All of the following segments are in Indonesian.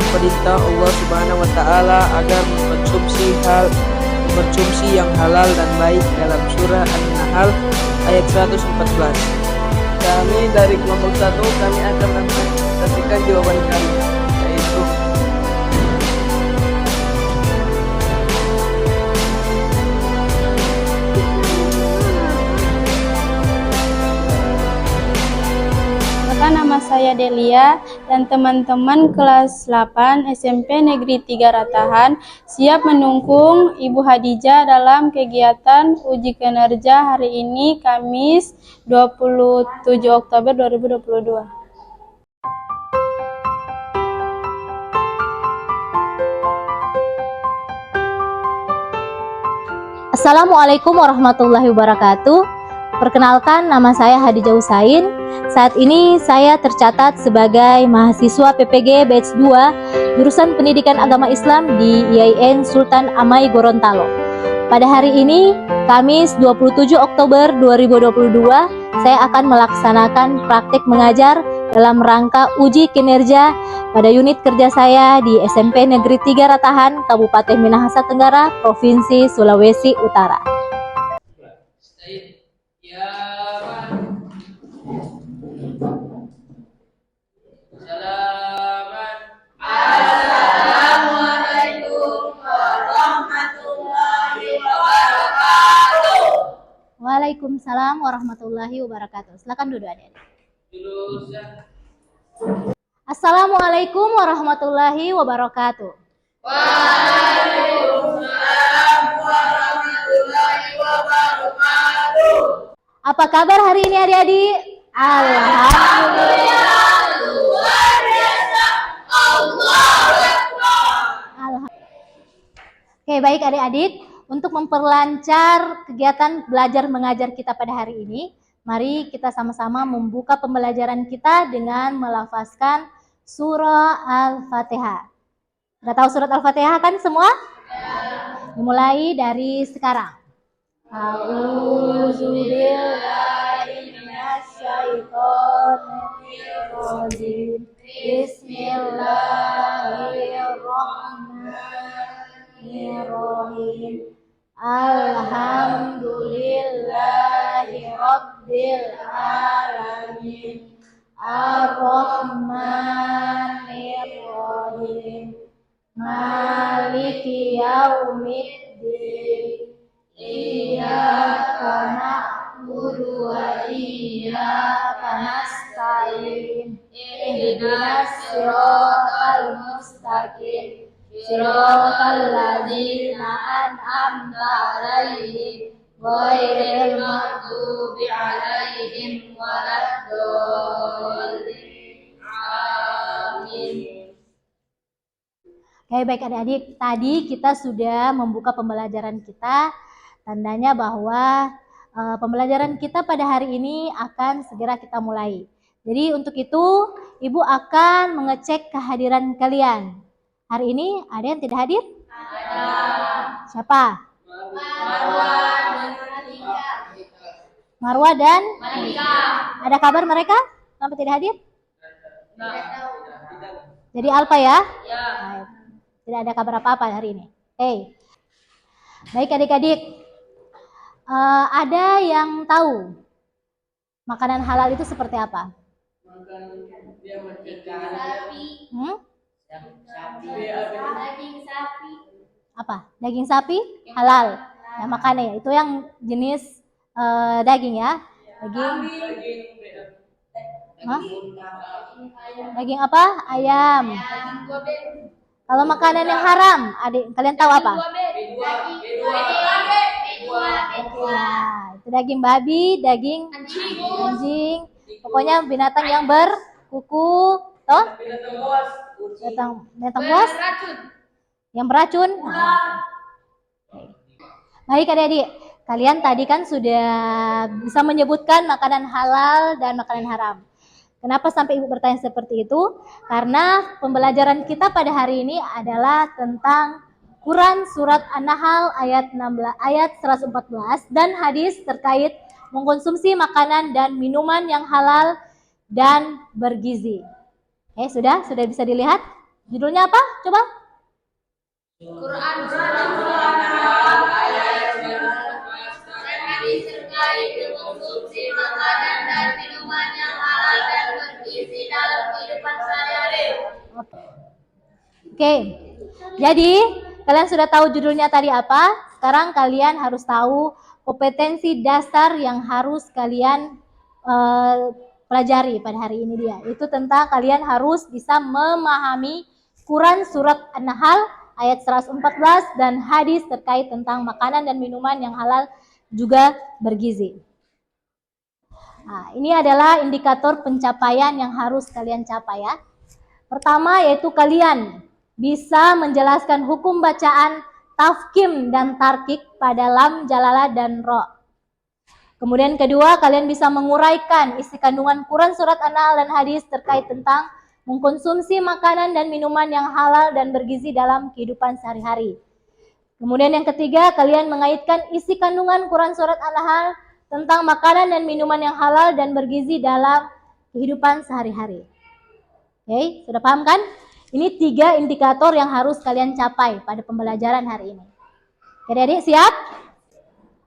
perintah Allah Subhanahu wa taala agar mengkonsumsi yang halal dan baik dalam surah An-Nahl ayat 114. Kami dari kelompok 1 kami akan mempresentasikan jawaban kami, yaitu nama saya Delia dan teman-teman kelas 8 SMP Negeri 3 Ratahan siap mendukung Ibu Hadijah dalam kegiatan uji kinerja hari ini Kamis 27 Oktober 2022. Assalamualaikum warahmatullahi wabarakatuh. Perkenalkan, nama saya Hadijah Husain. Saat ini saya tercatat sebagai mahasiswa PPG Batch 2 jurusan Pendidikan Agama Islam di IAIN Sultan Amai Gorontalo. Pada hari ini, Kamis 27 Oktober 2022, saya akan melaksanakan praktik mengajar dalam rangka uji kinerja pada unit kerja saya di SMP Negeri 3 Ratahan, Kabupaten Minahasa Tenggara, Provinsi Sulawesi Utara. Assalamualaikum warahmatullahi wabarakatuh. Waalaikumsalam warahmatullahi wabarakatuh. Silakan duduk adik-adik. Assalamualaikum warahmatullahi wabarakatuh. Waalaikumsalam warahmatullahi wabarakatuh. Apa kabar hari ini adik-adik? Alhamdulillah. Luar biasa. Allahu Akbar. Oke, baik adik-adik. Untuk memperlancar kegiatan belajar mengajar kita pada hari ini, mari kita sama-sama membuka pembelajaran kita dengan melafazkan surah Al-Fatihah. Udah tahu surat Al-Fatihah kan semua? Ya. Dimulai dari sekarang. A'udzubillahi minasyaitonirrajim. Bismillahirrahmanirrahim. Alhamdulillahi Rabbil Alamin. Ar-Rahmanir-Rahim. Maliki Yaumiddin. Iyyaka na'budu wa iyyaka nasta'in. Ihdinas siratal mustaqim. Siratal ladzina an'amta 'alaihim ghairil maghdubi 'alaihim waladdallin. Amin. Oke, baik adik-adik, tadi kita sudah membuka pembelajaran kita, tandanya bahwa pembelajaran kita pada hari ini akan segera kita mulai. Jadi untuk itu, Ibu akan mengecek kehadiran kalian. Hari ini ada yang tidak hadir? Ada. Siapa? Marwa dan Malika. Ada kabar mereka? Kenapa tidak hadir? Jadi Alfa ya? Ya. Tidak ada kabar apa-apa hari ini. Baik adik-adik, ada yang tahu makanan halal itu seperti apa? Daging sapi. Apa? Daging sapi halal. Ya, makannya itu yang jenis daging ya. Daging apa? Ayam. Kalau makanan yang haram, adik kalian tahu apa? Ya, itu daging babi, daging anjing. Pokoknya binatang yang berkuku, toh? Binatang buas? Yang beracun. Nah. Baik adik-adik, kalian tadi kan sudah bisa menyebutkan makanan halal dan makanan haram. Kenapa sampai Ibu bertanya seperti itu? Karena pembelajaran kita pada hari ini adalah tentang Quran surat An-Nahl ayat 114 dan hadis terkait mengkonsumsi makanan dan minuman yang halal dan bergizi. Sudah bisa dilihat? Judulnya apa? Coba. Quran surah ayat 11 dan hadis terkait mengkonsumsi makanan dan minuman yang halal dan bergizi dalam kehidupan sehari-hari. Oke. Jadi, kalian sudah tahu judulnya tadi apa? Sekarang kalian harus tahu kompetensi dasar yang harus kalian pelajari pada hari ini dia. Itu tentang kalian harus bisa memahami Quran surat An-Nahl ayat 114 dan hadis terkait tentang makanan dan minuman yang halal juga bergizi. Nah, ini adalah indikator pencapaian yang harus kalian capai ya. Pertama yaitu kalian bisa menjelaskan hukum bacaan, tafkim dan tarkik pada lam, jalalah dan ro. Kemudian kedua, kalian bisa menguraikan isi kandungan Quran surat An-Nahl dan hadis terkait tentang mengkonsumsi makanan dan minuman yang halal dan bergizi dalam kehidupan sehari-hari. Kemudian yang ketiga, kalian mengaitkan isi kandungan Quran surat An-Nahl tentang makanan dan minuman yang halal dan bergizi dalam kehidupan sehari-hari. Oke, sudah paham kan? Ini 3 indikator yang harus kalian capai pada pembelajaran hari ini. Oke, adik siap?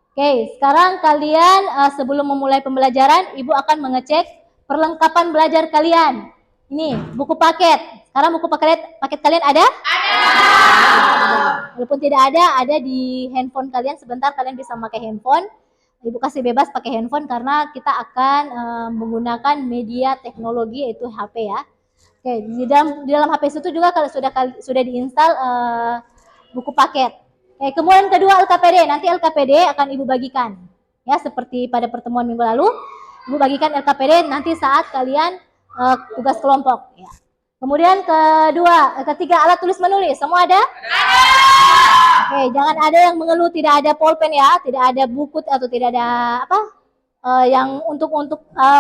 Oke, sekarang kalian sebelum memulai pembelajaran, Ibu akan mengecek perlengkapan belajar kalian. Ini buku paket. Sekarang buku paket kalian ada? Ada. Walaupun tidak ada di handphone kalian. Sebentar kalian bisa memakai handphone. Ibu kasih bebas pakai handphone karena kita akan menggunakan media teknologi yaitu HP ya. Oke, di dalam HP itu juga kalau sudah diinstal buku paket. Oke, kemudian kedua LKPD. Nanti LKPD akan Ibu bagikan. Ya, seperti pada pertemuan minggu lalu, Ibu bagikan LKPD nanti saat kalian tugas kelompok ya. Kemudian ketiga alat tulis menulis. Semua ada? Oke, jangan ada yang mengeluh tidak ada pulpen ya, tidak ada buku atau tidak ada yang untuk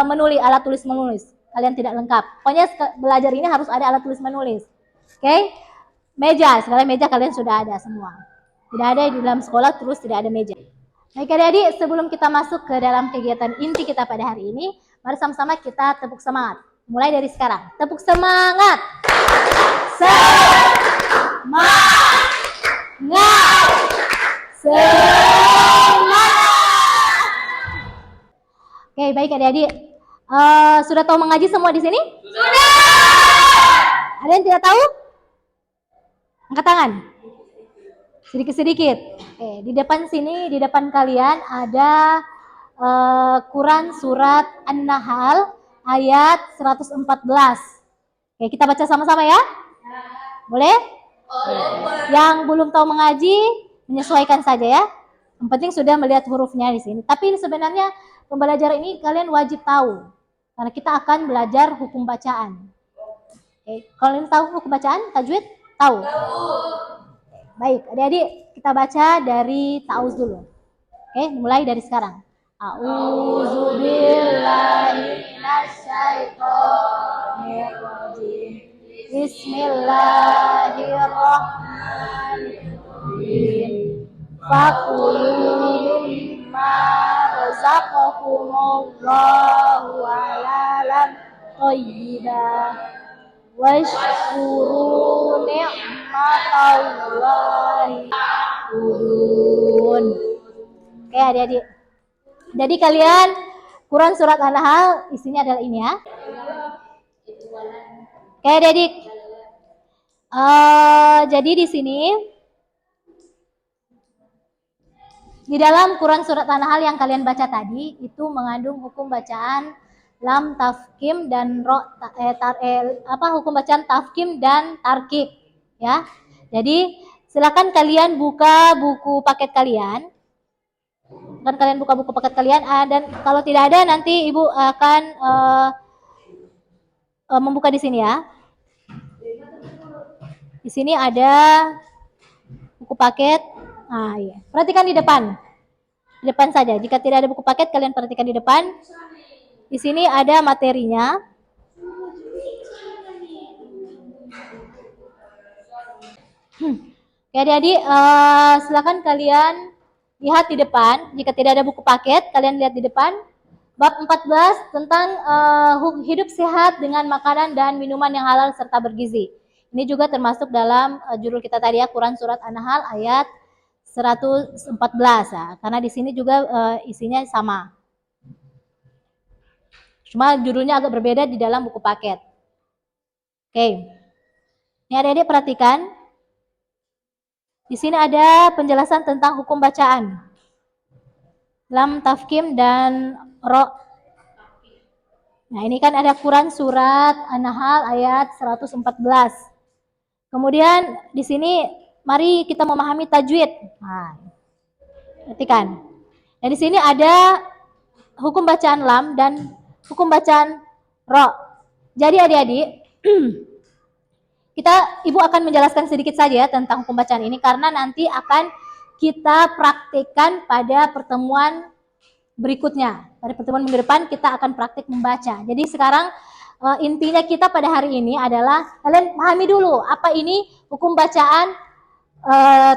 menulis, alat tulis menulis. Kalian tidak lengkap. Pokoknya belajar ini harus ada alat tulis menulis. Oke? Meja, segala meja kalian sudah ada semua. Tidak ada di dalam sekolah terus tidak ada meja. Baik adik-adik, sebelum kita masuk ke dalam kegiatan inti kita pada hari ini, mari sama-sama kita tepuk semangat. Mulai dari sekarang. Tepuk semangat. Semangat. Semangat. Oke, baik adik-adik. Sudah tahu mengaji semua di sini? Sudah. Ada yang tidak tahu? Angkat tangan. Sedikit-sedikit. Oke, di depan sini, di depan kalian ada Quran surat An-Nahl ayat 114. Oke, kita baca sama-sama ya? Boleh? Yang belum tahu mengaji, menyesuaikan saja ya. Yang penting sudah melihat hurufnya di sini. Tapi sebenarnya pembelajaran ini kalian wajib tahu. Karena kita akan belajar hukum bacaan. Oke, kalian tahu hukum bacaan? Tajwid? Tahu? Baik, adik-adik kita baca dari ta'awuz dulu. Oke, mulai dari sekarang. A'udzubillahi minasyaitonirrajim. Bismillahirrahmanirrahim. Fakulu mimma razaqakumullahu halalan thayyiban washkuru ni'matallahi turun. Oke adik-adik. Jadi kalian Quran surat An-Nahl isinya adalah ini ya. Oke adik-adik. Jadi di sini di dalam Quran surat An-Nahl yang kalian baca tadi itu mengandung hukum bacaan lam, tafkim dan ro, hukum bacaan tafkim dan tarkib ya. Jadi silakan kalian buka buku paket kalian. Dan kalian buka buku paket kalian dan kalau tidak ada nanti Ibu akan membuka di sini ya. Di sini ada buku paket. Ah iya. Perhatikan di depan. Di depan saja. Jika tidak ada buku paket kalian perhatikan di depan. Di sini ada materinya. Oke adik-adik, silakan kalian lihat di depan. Jika tidak ada buku paket, kalian lihat di depan. Bab 14 tentang hidup sehat dengan makanan dan minuman yang halal serta bergizi. Ini juga termasuk dalam judul kita tadi ya, Quran Surat An-Nahl ayat 114 ya. Karena di sini juga isinya sama. Cuma judulnya agak berbeda di dalam buku paket. Oke. Ini adik-adik perhatikan. Di sini ada penjelasan tentang hukum bacaan. Lam, tafkim, dan ro. Nah, ini kan ada Quran Surat An-Nahl ayat 114. Kemudian di sini mari kita memahami tajwid. Nah, perhatikan. Nah, di sini ada hukum bacaan lam dan hukum bacaan ro. Jadi adik-adik, ibu akan menjelaskan sedikit saja tentang hukum bacaan ini karena nanti akan kita praktikkan pada pertemuan berikutnya. Pada pertemuan minggu depan kita akan praktik membaca. Jadi sekarang intinya kita pada hari ini adalah kalian pahami dulu apa ini hukum bacaan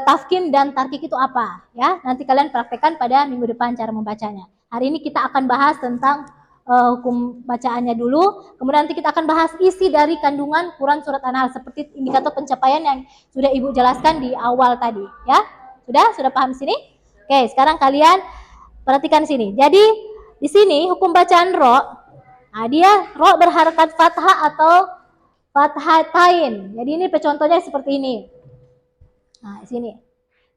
tafkim dan tarkik itu apa ya. Nanti kalian praktekkan pada minggu depan cara membacanya. Hari ini kita akan bahas tentang hukum bacaannya dulu, kemudian nanti kita akan bahas isi dari kandungan Quran Surat An-Nahl seperti indikator pencapaian yang sudah ibu jelaskan di awal tadi ya. Sudah paham sini? Oke, sekarang kalian perhatikan sini. Jadi di sini hukum bacaan ro, nah dia ro berharakat fathah atau fathatain. Jadi ini contohnya seperti ini. Nah, di sini.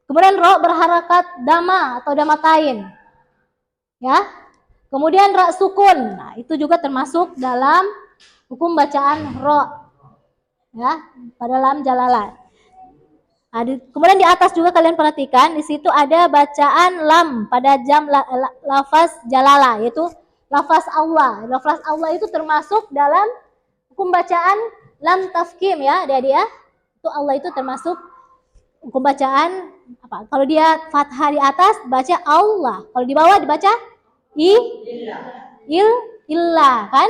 Kemudian ro berharakat dama atau damatain. Ya. Kemudian ra sukun. Nah, itu juga termasuk dalam hukum bacaan ro. Ya, pada lam jalalah. Nah, kemudian di atas juga kalian perhatikan di situ ada bacaan lam pada jam lafaz jalalah, yaitu lafaz Allah. Lafaz Allah itu termasuk dalam hukum bacaan lam tafkim ya, adik-adik ya. Itu Allah itu termasuk hukum bacaan apa? Kalau dia fathah di atas baca Allah, kalau di bawah dibaca illah kan?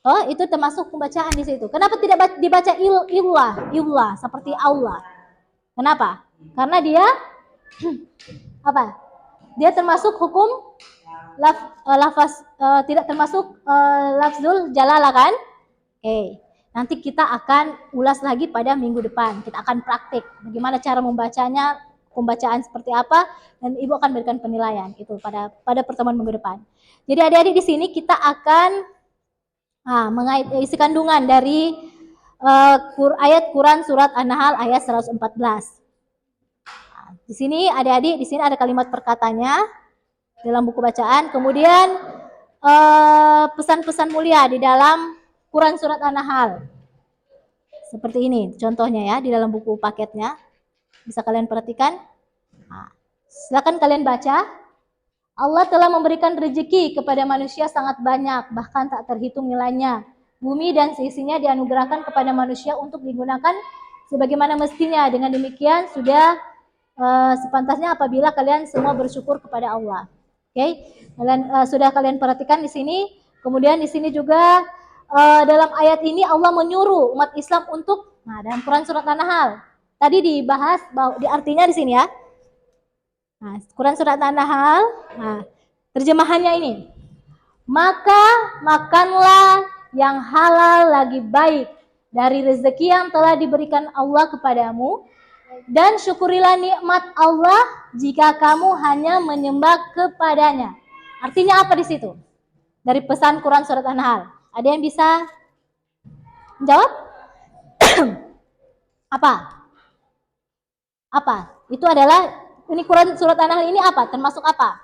Oh, itu termasuk pembacaan di situ. Kenapa tidak dibaca illah seperti Allah? Kenapa? Karena dia apa? Dia termasuk hukum lafaz tidak termasuk lafzul jalalah kan? Oke. Nanti kita akan ulas lagi pada minggu depan. Kita akan praktik bagaimana cara membacanya, pembacaan seperti apa, dan ibu akan berikan penilaian itu pada pertemuan minggu depan. Jadi adik-adik di sini kita akan mengait isi kandungan dari ayat Quran Surat An-Nahl ayat 114. Di sini adik-adik, di sini ada kalimat perkatanya dalam buku bacaan. Kemudian pesan-pesan mulia di dalam Quran Surat An-Nahl. Seperti ini contohnya ya di dalam buku paketnya. Bisa kalian perhatikan. Nah, silakan kalian baca. Allah telah memberikan rezeki kepada manusia sangat banyak, bahkan tak terhitung nilainya. Bumi dan seisinya dianugerahkan kepada manusia untuk digunakan sebagaimana mestinya. Dengan demikian sudah sepantasnya apabila kalian semua bersyukur kepada Allah. Oke, sudah kalian perhatikan di sini. Kemudian di sini juga dalam ayat ini Allah menyuruh umat Islam untuk, dalam Quran Surat An-Nahl tadi dibahas di artinya di sini ya. Nah, Quran Surat An-Nahl, terjemahannya ini. Maka makanlah yang halal lagi baik dari rezeki yang telah diberikan Allah kepadamu, dan syukurilah nikmat Allah jika kamu hanya menyembah kepadanya. Artinya apa di situ? Dari pesan Quran Surat An-Nahl. Ada yang bisa menjawab? Apa? Itu adalah, ini Quran Surat An-Nahl ini apa? Termasuk apa?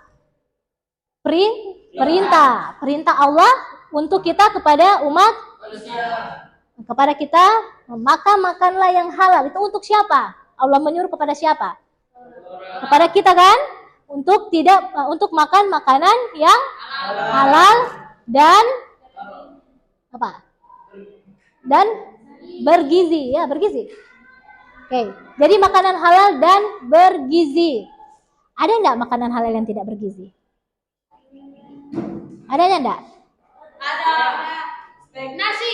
Perintah. Perintah Allah untuk kita kepada umat manusia. Kepada kita, maka makanlah yang halal. Itu untuk siapa? Allah menyuruh kepada siapa? Kepada kita kan? Untuk makan makanan yang halal dan apa? Dan bergizi, ya, bergizi. Oke. Jadi makanan halal dan bergizi. Ada enggak makanan halal yang tidak bergizi? Adanya enggak? Ada. Nasi.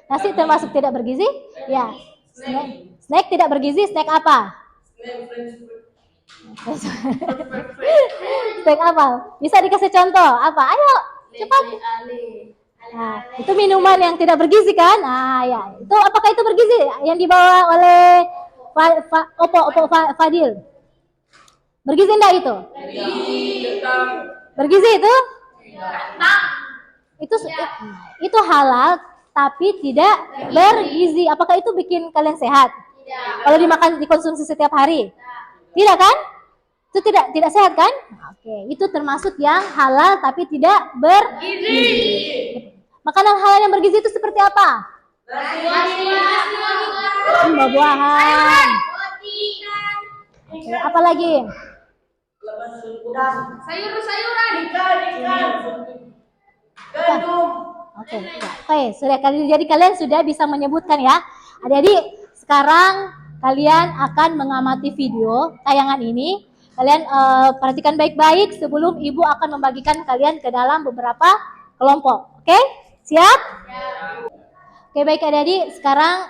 Nasi termasuk tidak bergizi? Ya. Snack tidak bergizi, snack apa? Snack apa? Bisa dikasih contoh? Apa? Ayo, cepat. Nah, itu minuman yang tidak bergizi kan? Nah, ya. Itu apakah itu bergizi yang dibawa oleh Fadil? Bergizi enggak itu? Bergizi itu? Itu halal tapi tidak bergizi. Apakah itu bikin kalian sehat? Kalau dimakan dikonsumsi setiap hari? Tidak kan? Itu tidak sehat kan? Oke, itu termasuk yang halal tapi tidak bergizi. Makanan halal yang bergizi itu seperti apa? Buah-buahan. Oke, apa lagi? Sayur-sayuran. Oke, sudah jadi kalian sudah bisa menyebutkan ya. Adik-adik, sekarang kalian akan mengamati video tayangan ini. Kalian perhatikan baik-baik sebelum ibu akan membagikan kalian ke dalam beberapa kelompok. Oke? Siap? Oke, baik adik-adik. Sekarang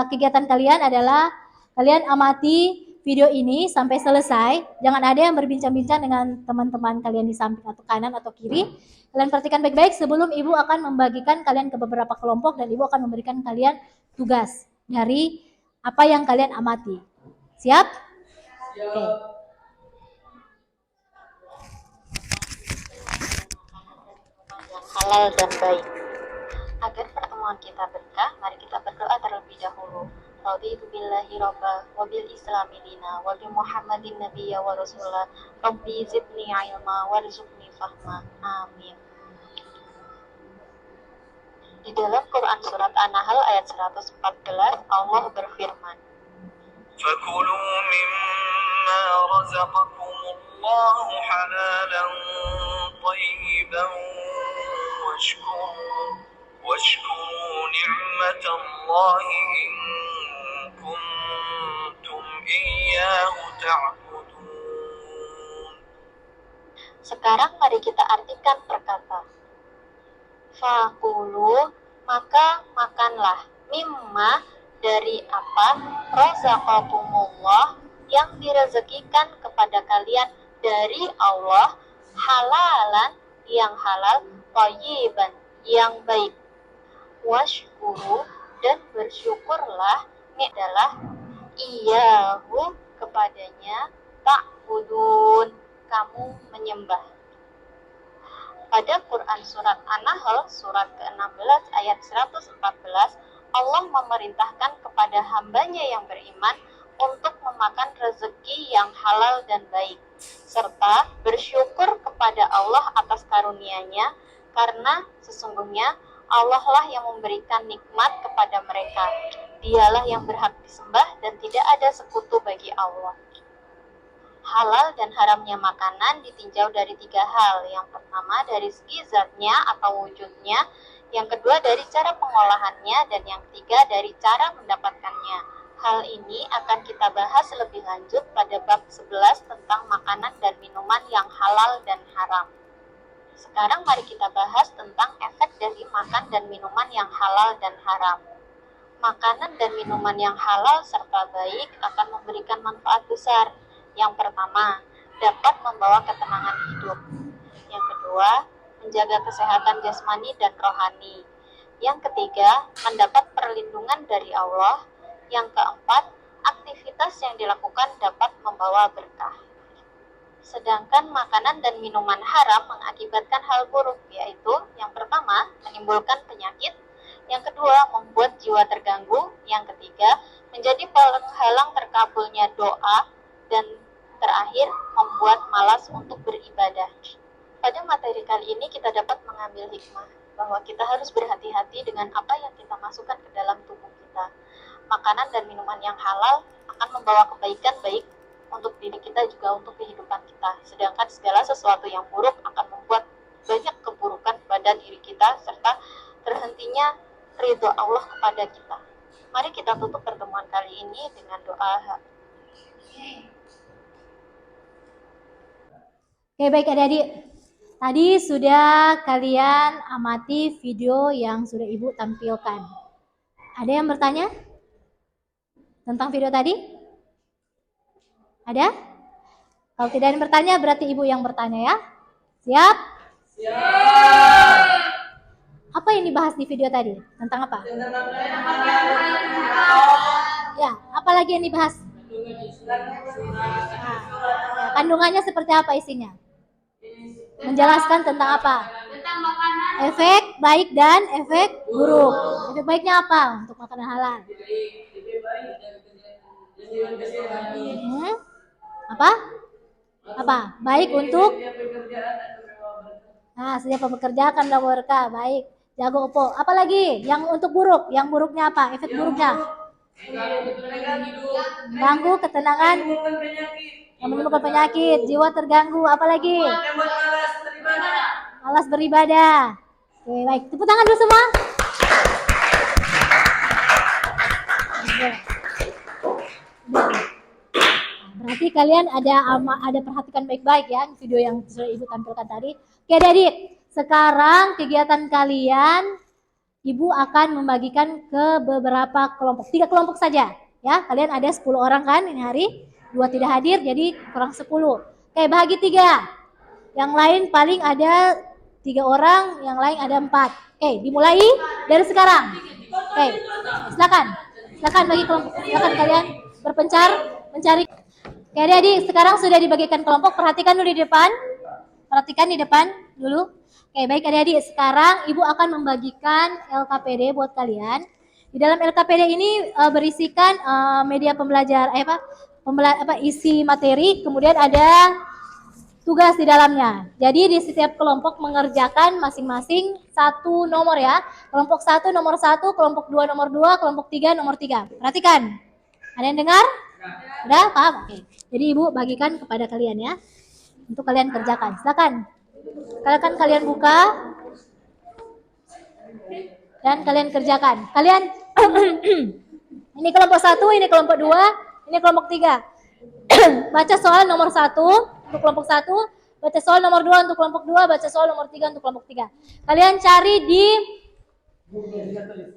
kegiatan kalian adalah kalian amati video ini sampai selesai. Jangan ada yang berbincang-bincang dengan teman-teman kalian di samping atau kanan atau kiri. Kalian perhatikan baik-baik sebelum ibu akan membagikan kalian ke beberapa kelompok dan ibu akan memberikan kalian tugas dari apa yang kalian amati. Siap? Oke. Halal dan baik. Agar pertemuan kita berkah, mari kita berdoa terlebih dahulu. Raditu billahi robba, wa bil islami dina, wa bi muhammadin nabiyya wa rasulah, rabbi zidni ilma, warzuqni fahma. Amin. Di dalam Quran surat An-Nahl ayat 114, Allah berfirman, فَكُلُوا مِمَّا رَزَقَكُمُ اللَّهُ حَلَالًا طَيِّبًا وَاشْكُرُوا نِعْمَةَ اللَّهِ إِن كُنتُمْ إِيَّاهُ تَعْبُدُونَ. Sekarang mari kita artikan perkata. Fakulu, maka makanlah, mimma, dari apa, razaqakumullah, yang direzekikan kepada kalian dari Allah, halalan, yang halal, thayyiban, yang baik. Washkuru, dan bersyukurlah, ini adalah iyahu, kepadanya, ta'budun, kamu menyembah. Pada Quran surat An-Nahl surat ke-16 ayat 114, Allah memerintahkan kepada hambanya yang beriman untuk memakan rezeki yang halal dan baik, serta bersyukur kepada Allah atas karunia-Nya, karena sesungguhnya Allah lah yang memberikan nikmat kepada mereka. Dialah yang berhak disembah dan tidak ada sekutu bagi Allah. Halal dan haramnya makanan ditinjau dari 3 hal. Yang pertama dari segi zatnya atau wujudnya, yang kedua dari cara pengolahannya, dan yang ketiga dari cara mendapatkannya. Hal ini akan kita bahas lebih lanjut pada bab 11 tentang makanan dan minuman yang halal dan haram. Sekarang mari kita bahas tentang efek dari makan dan minuman yang halal dan haram. Makanan dan minuman yang halal serta baik akan memberikan manfaat besar. Yang pertama, dapat membawa ketenangan hidup. Yang kedua, menjaga kesehatan jasmani dan rohani. Yang ketiga, mendapat perlindungan dari Allah. Yang keempat, aktivitas yang dilakukan dapat membawa berkah. Sedangkan makanan dan minuman haram mengakibatkan hal buruk, yaitu yang pertama, menimbulkan penyakit. Yang kedua, membuat jiwa terganggu. Yang ketiga, menjadi penghalang terkabulnya doa. Dan terakhir, membuat malas untuk beribadah. Pada materi kali ini kita dapat mengambil hikmah bahwa kita harus berhati-hati dengan apa yang kita masukkan ke dalam tubuh kita. Makanan dan minuman yang halal akan membawa kebaikan baik untuk diri kita juga untuk kehidupan kita. Sedangkan segala sesuatu yang buruk akan membuat banyak keburukan pada diri kita serta terhentinya ridho Allah kepada kita. Mari kita tutup pertemuan kali ini dengan doa. Oke, baik adik-adik. Tadi sudah kalian amati video yang sudah ibu tampilkan. Ada yang bertanya tentang video tadi? Ada? Kalau tidak ada yang bertanya, berarti ibu yang bertanya ya. Siap? Siap. Apa yang dibahas di video tadi? Tentang apa? Ya, apa lagi yang dibahas? Nah, kandungannya seperti apa isinya? Menjelaskan tentang apa? Tentang makanan. Efek baik dan efek buruk. Efek baiknya apa untuk makanan halal? Apa? Apa? Baik untuk setiap pekerja akan berkah. Baik. Jago opo. Apa lagi? Yang untuk buruk? Yang buruknya apa? Efek buruknya? Ganggu ketenangan, yang menimbulkan penyakit, jiwa terganggu. Apa lagi? Malas beribadah. Oke, baik. Tepuk tangan dulu semua. Berarti kalian ada perhatikan baik-baik ya video yang sudah Ibu tampilkan tadi. Oke, adik-adik. Sekarang kegiatan kalian Ibu akan membagikan ke beberapa kelompok. 3 kelompok saja ya. Kalian ada 10 orang kan ini hari. 2 tidak hadir jadi kurang 10. Oke, bahagi 3. Yang lain paling ada 3 orang, yang lain ada 4. Oke, dimulai dari sekarang. Oke, silakan. Silakan bagi kelompok. Silakan kalian berpencar mencari. Oke, adik-adik, sekarang sudah dibagikan kelompok. Perhatikan dulu di depan. Perhatikan di depan dulu. Oke, baik adik-adik. Sekarang Ibu akan membagikan LKPD buat kalian. Di dalam LKPD ini berisikan media pembelajar, isi materi, kemudian ada tugas di dalamnya. Jadi di setiap kelompok mengerjakan masing-masing 1 nomor ya. Kelompok 1 nomor 1, kelompok 2 nomor 2, kelompok 3 nomor 3. Perhatikan. Ada yang dengar? Udah? Paham? Oke. Jadi Ibu bagikan kepada kalian ya. Untuk kalian kerjakan. Silakan. Kalian buka. Dan kalian kerjakan. Kalian ini kelompok 1, ini kelompok 2, ini kelompok 3. Baca soal nomor 1 untuk kelompok 1, baca soal nomor 2 untuk kelompok 2, baca soal nomor 3 untuk kelompok 3. Kalian cari di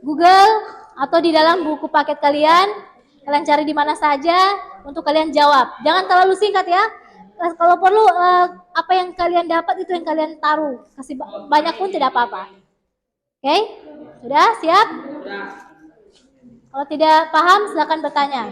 Google atau di dalam buku paket kalian. Kalian cari di mana saja untuk kalian jawab. Jangan terlalu singkat ya. Kalau perlu apa yang kalian dapat itu yang kalian taruh. Kasih banyak pun tidak apa-apa. Oke? Sudah? Siap? Kalau tidak paham silakan bertanya.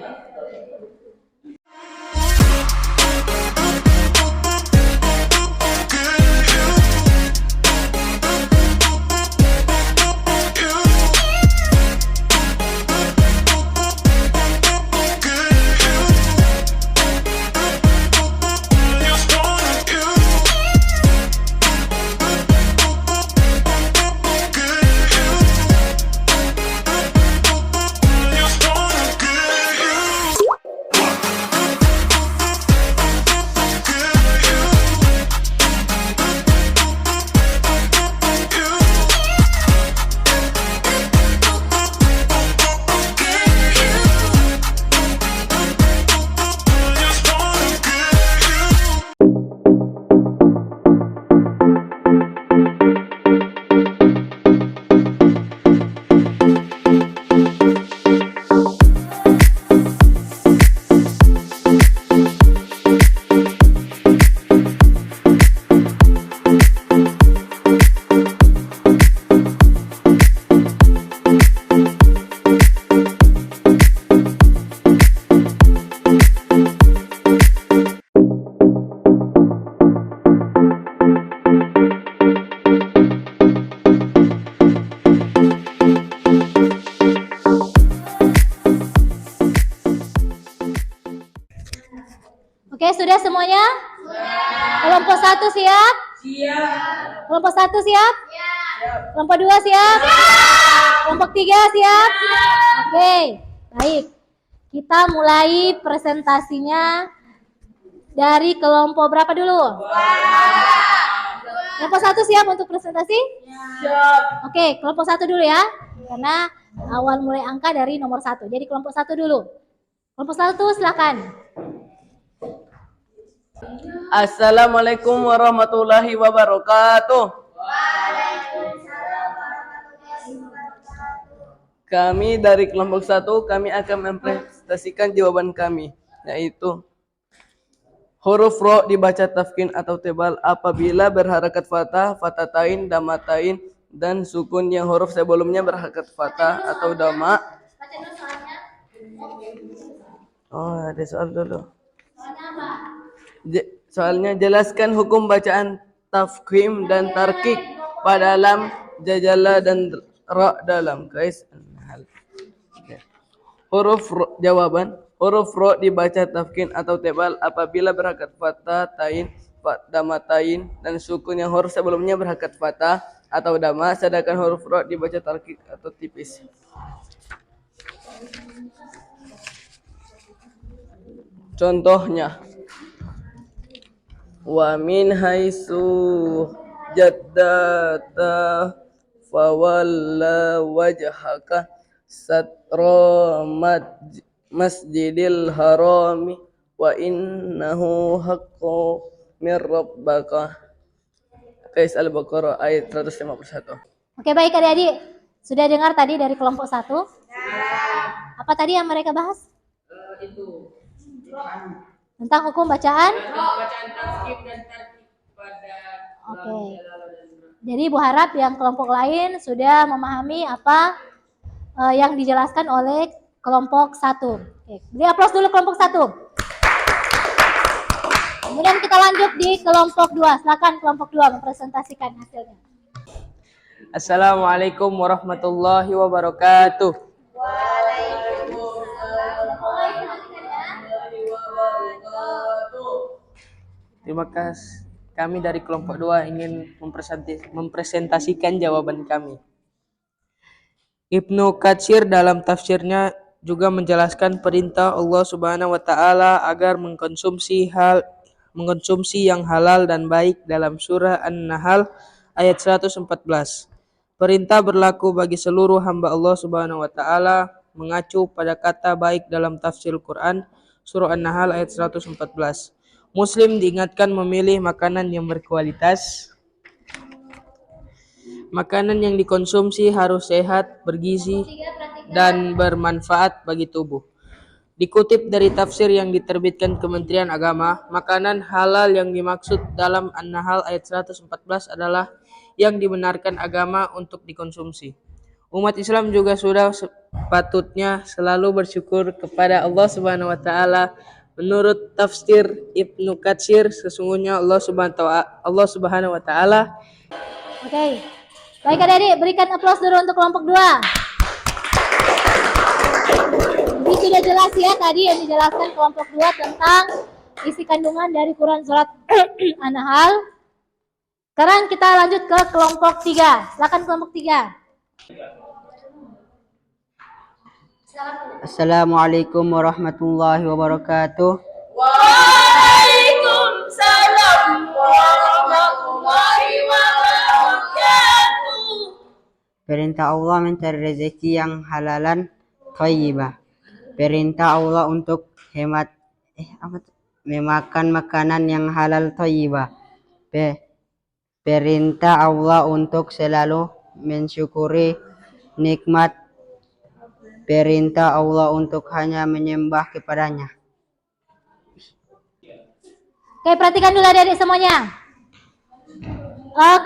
Oke, sudah semuanya? Kelompok 1 siap? Siap. Kelompok 1 siap? Siap. Kelompok 2 siap? Siap. Kelompok 3 siap? Siap. Oke, baik. Kita mulai presentasinya dari kelompok berapa dulu? Kelompok 1 siap untuk presentasi? Siap. Oke, kelompok 1 dulu ya. Karena awal mulai angka dari nomor 1. Jadi kelompok 1 dulu. Kelompok 1 silakan. Assalamualaikum warahmatullahi wabarakatuh. Kami dari kelompok 1, kami akan mempresentasikan jawaban kami, yaitu huruf ro dibaca tafkin atau tebal apabila berharakat fathah, fathatain, damatain, dan sukun yang huruf sebelumnya berharokat fathah atau dhamma. Oh, ada soal dulu. Soalnya jelaskan hukum bacaan tafkhim dan tarkik pada lam, jajala dan ra dalam Qais An-Nahl. Jawaban. Huruf ro dibaca tafkhim atau tebal apabila berharokat fathah, tain, dhamma tain dan sukun yang huruf sebelumnya berharokat fathah atau dhamma, sedangkan huruf ro dibaca tarkik atau tipis. Contohnya, wa min haitsu jaddata fawalla wajhaka satra masjidil harami wa innahu haqqu mir rabbaka. Qais Al-Baqarah ayat 151. Oke, baik adik-adik. Sudah dengar tadi dari kelompok 1? Apa tadi yang mereka bahas? Tentang hukum bacaan? Oke. Jadi Ibu harap yang kelompok lain sudah memahami apa yang dijelaskan oleh kelompok 1. Oke, beri aplaus dulu kelompok 1. Kemudian kita lanjut di kelompok 2. Silakan kelompok 2 mempresentasikan hasilnya. Assalamualaikum warahmatullahi wabarakatuh. Terima kasih. Kami dari kelompok 2 ingin mempresentasikan jawaban kami. Ibnu Katsir dalam tafsirnya juga menjelaskan perintah Allah Subhanahu wa taala agar mengkonsumsi yang halal dan baik dalam surah An-Nahl ayat 114. Perintah berlaku bagi seluruh hamba Allah Subhanahu wa taala mengacu pada kata baik dalam tafsir Quran surah An-Nahl ayat 114. Muslim diingatkan memilih makanan yang berkualitas. Makanan yang dikonsumsi harus sehat, bergizi, dan bermanfaat bagi tubuh. Dikutip dari tafsir yang diterbitkan Kementerian Agama, makanan halal yang dimaksud dalam An-Nahl ayat 114 adalah yang dibenarkan agama untuk dikonsumsi. Umat Islam juga sudah sepatutnya selalu bersyukur kepada Allah Subhanahu wa taala. Menurut tafsir Ibnu Katsir, sesungguhnya Allah Subhanahu wa taala. Oke. Baik adik-adik, berikan aplaus dulu untuk kelompok 2. Ini sudah jelas ya tadi yang dijelaskan kelompok 2 tentang isi kandungan dari Quran surat An-Nahl. Sekarang kita lanjut ke kelompok 3. Silakan kelompok 3. Assalamualaikum warahmatullahi wabarakatuh. Waalaikumsalam warahmatullahi wabarakatuh. Perintah Allah mencari rezeki yang halalan thayyibah. Perintah Allah untuk memakan makanan yang halal thayyibah. Perintah Allah untuk selalu mensyukuri nikmat. Perintah Allah untuk hanya menyembah kepadanya. Oke, perhatikan dulu adik-adik semuanya.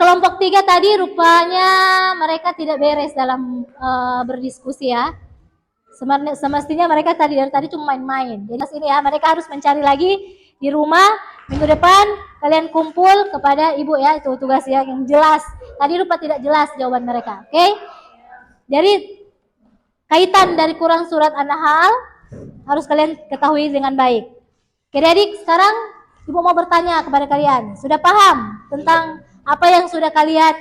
Kelompok 3 tadi rupanya mereka tidak beres dalam berdiskusi ya. Semestinya mereka dari tadi cuma main-main. Jadi ini ya, mereka harus mencari lagi di rumah. Minggu depan kalian kumpul kepada ibu ya, itu tugas ya yang jelas. Tadi rupa tidak jelas jawaban mereka. Oke? Jadi kaitan dari Quran surat An-Nahl harus kalian ketahui dengan baik. Oke adik, sekarang ibu mau bertanya kepada kalian. Sudah paham tentang apa yang sudah kalian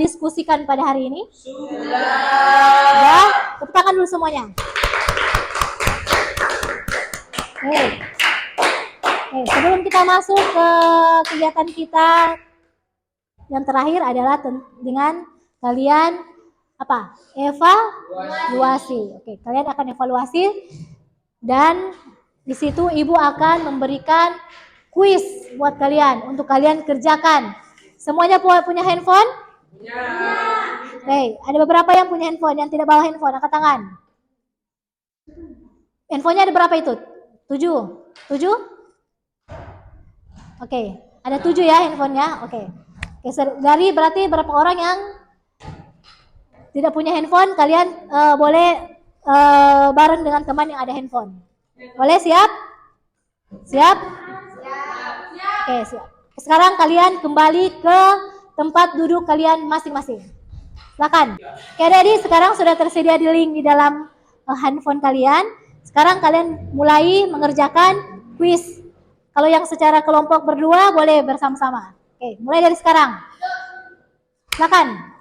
diskusikan pada hari ini? Sudah. Tepuk tangan dulu semuanya. Oke, sebelum kita masuk ke kegiatan kita yang terakhir adalah dengan kalian apa? Evaluasi. Oke, kalian akan evaluasi dan di situ ibu akan memberikan kuis buat kalian untuk kalian kerjakan. Semuanya punya handphone? Ya. Oke, ada beberapa yang punya handphone, yang tidak bawa handphone, angkat tangan. Handphonenya ada berapa itu? 7? Oke, ada 7 ya handphonenya. Oke, dari berarti berapa orang yang tidak punya handphone, kalian boleh bareng dengan teman yang ada handphone. Boleh, siap? Siap? Oke, siap. Sekarang kalian kembali ke tempat duduk kalian masing-masing. Silakan. Oke, adik-adik, sekarang sudah tersedia di link di dalam handphone kalian. Sekarang kalian mulai mengerjakan kuis. Kalau yang secara kelompok berdua boleh bersama-sama. Oke, mulai dari sekarang. Silakan.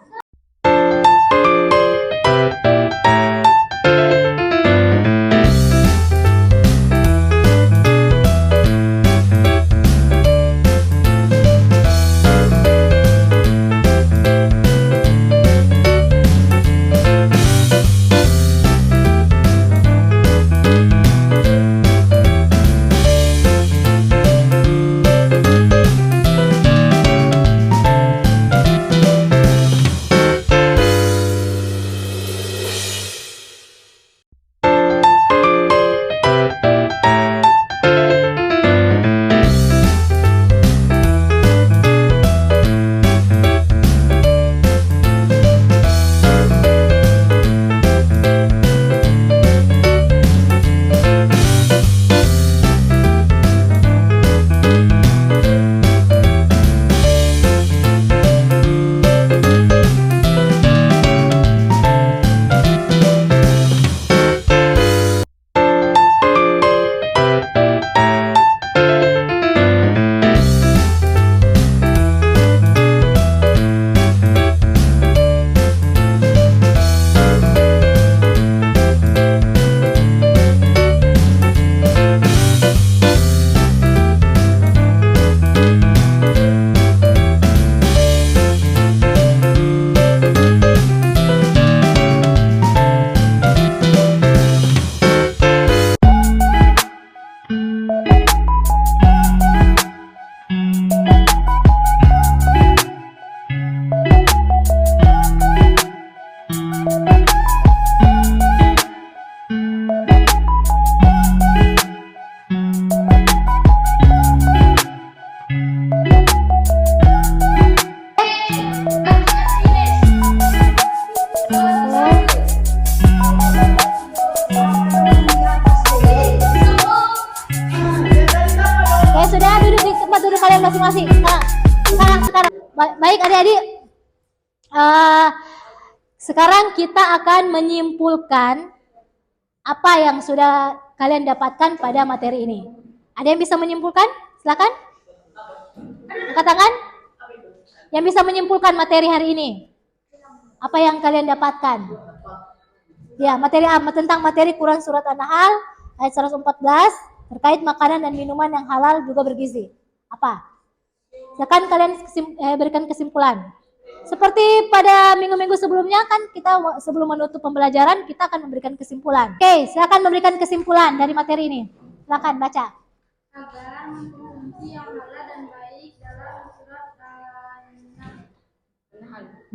Masing-masing. Sekarang. Baik adik-adik. Sekarang kita akan menyimpulkan apa yang sudah kalian dapatkan pada materi ini. Ada yang bisa menyimpulkan? Silakan. Angkat tangan. Yang bisa menyimpulkan materi hari ini. Apa yang kalian dapatkan? Ya, tentang materi Quran Surat An-Nahl ayat 114 terkait makanan dan minuman yang halal juga bergizi. Apa? Silakan kalian berikan kesimpulan. Seperti pada minggu-minggu sebelumnya kan kita sebelum menutup pembelajaran kita akan memberikan kesimpulan. Oke, silakan memberikan kesimpulan dari materi ini. Silakan baca. Agar mengkonsumsi yang halal dan baik dalam surat An-Nahl.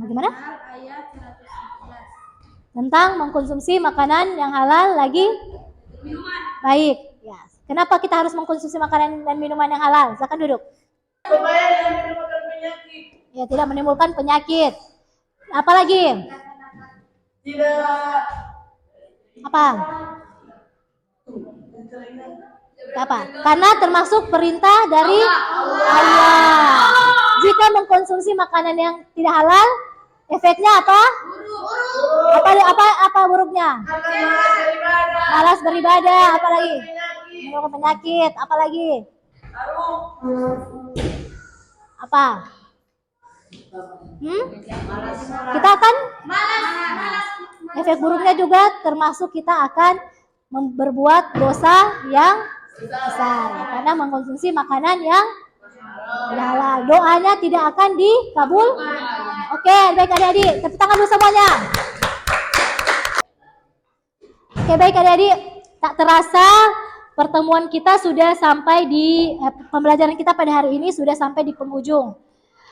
Bagaimana? Ayat 111. Tentang mengkonsumsi makanan yang halal lagi Minuman. baik. Ya. Kenapa kita harus mengkonsumsi makanan dan minuman yang halal? Silakan duduk. Supaya tidak menimbulkan penyakit. Ya, tidak menimbulkan penyakit. Apa lagi? Tidak. Apa? Apa? Karena termasuk perintah dari Allah. Jika mengkonsumsi makanan yang tidak halal, efeknya apa? Apa buruknya? Malas beribadah. Apa lagi? Menimbulkan penyakit. Apa lagi? Apa? Kita akan efek buruknya juga termasuk kita akan berbuat dosa yang besar karena mengkonsumsi makanan yang halal. Doanya tidak akan dikabul. Oke, baik adik-adik, tepuk tangan dulu semuanya. Oke, baik adik-adik, tak terasa pertemuan kita sudah sampai di pembelajaran kita pada hari ini sudah sampai di penghujung.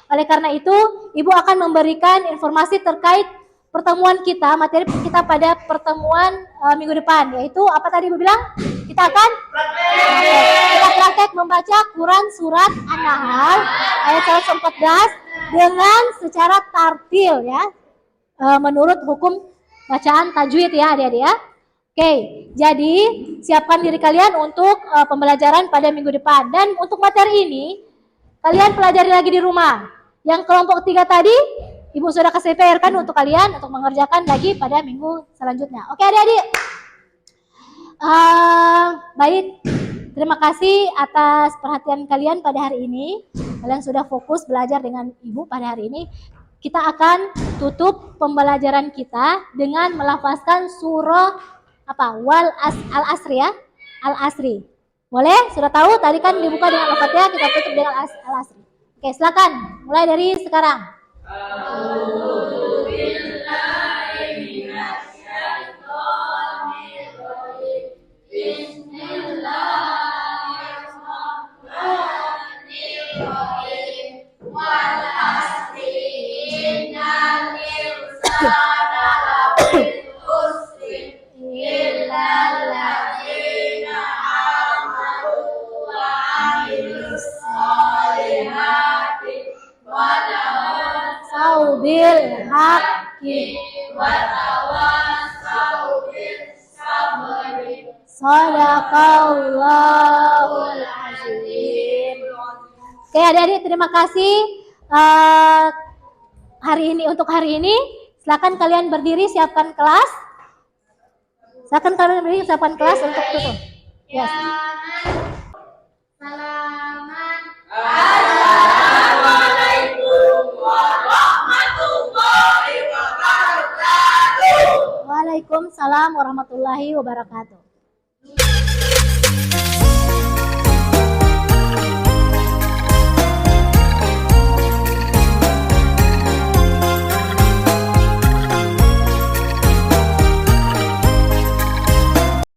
Oleh karena itu, Ibu akan memberikan informasi terkait pertemuan kita, materi kita pada pertemuan minggu depan, yaitu apa tadi Ibu bilang? Kita akan kita praktek membaca Quran Surat An-Nahl ayat 114 dengan secara tartil ya. menurut hukum bacaan tajwid ya adik-adik ya. Oke, jadi siapkan diri kalian untuk pembelajaran pada minggu depan. Dan untuk materi ini, kalian pelajari lagi di rumah. Yang kelompok 3 tadi, Ibu sudah kasih PR kan untuk kalian untuk mengerjakan lagi pada minggu selanjutnya. Oke adik-adik. Baik, terima kasih atas perhatian kalian pada hari ini. Kalian sudah fokus belajar dengan Ibu pada hari ini. Kita akan tutup pembelajaran kita dengan melafazkan surah Al-Asri ya. Al-Asri. Boleh? Sudah tahu? Tadi kan dibuka dengan Al-Fatihah, kita tutup dengan Al-Asri. Oke, silakan. Mulai dari sekarang. Saubil haqqi wa tawasau bis sabri. Shadaqallahul azim. Oke adik-adik, terima kasih hari ini untuk hari ini. Silakan kalian berdiri, siapkan kelas. Silakan kalian berdiri, siapkan kelas untuk tutup. Yes. Waalaikumsalam warahmatullahi wabarakatuh.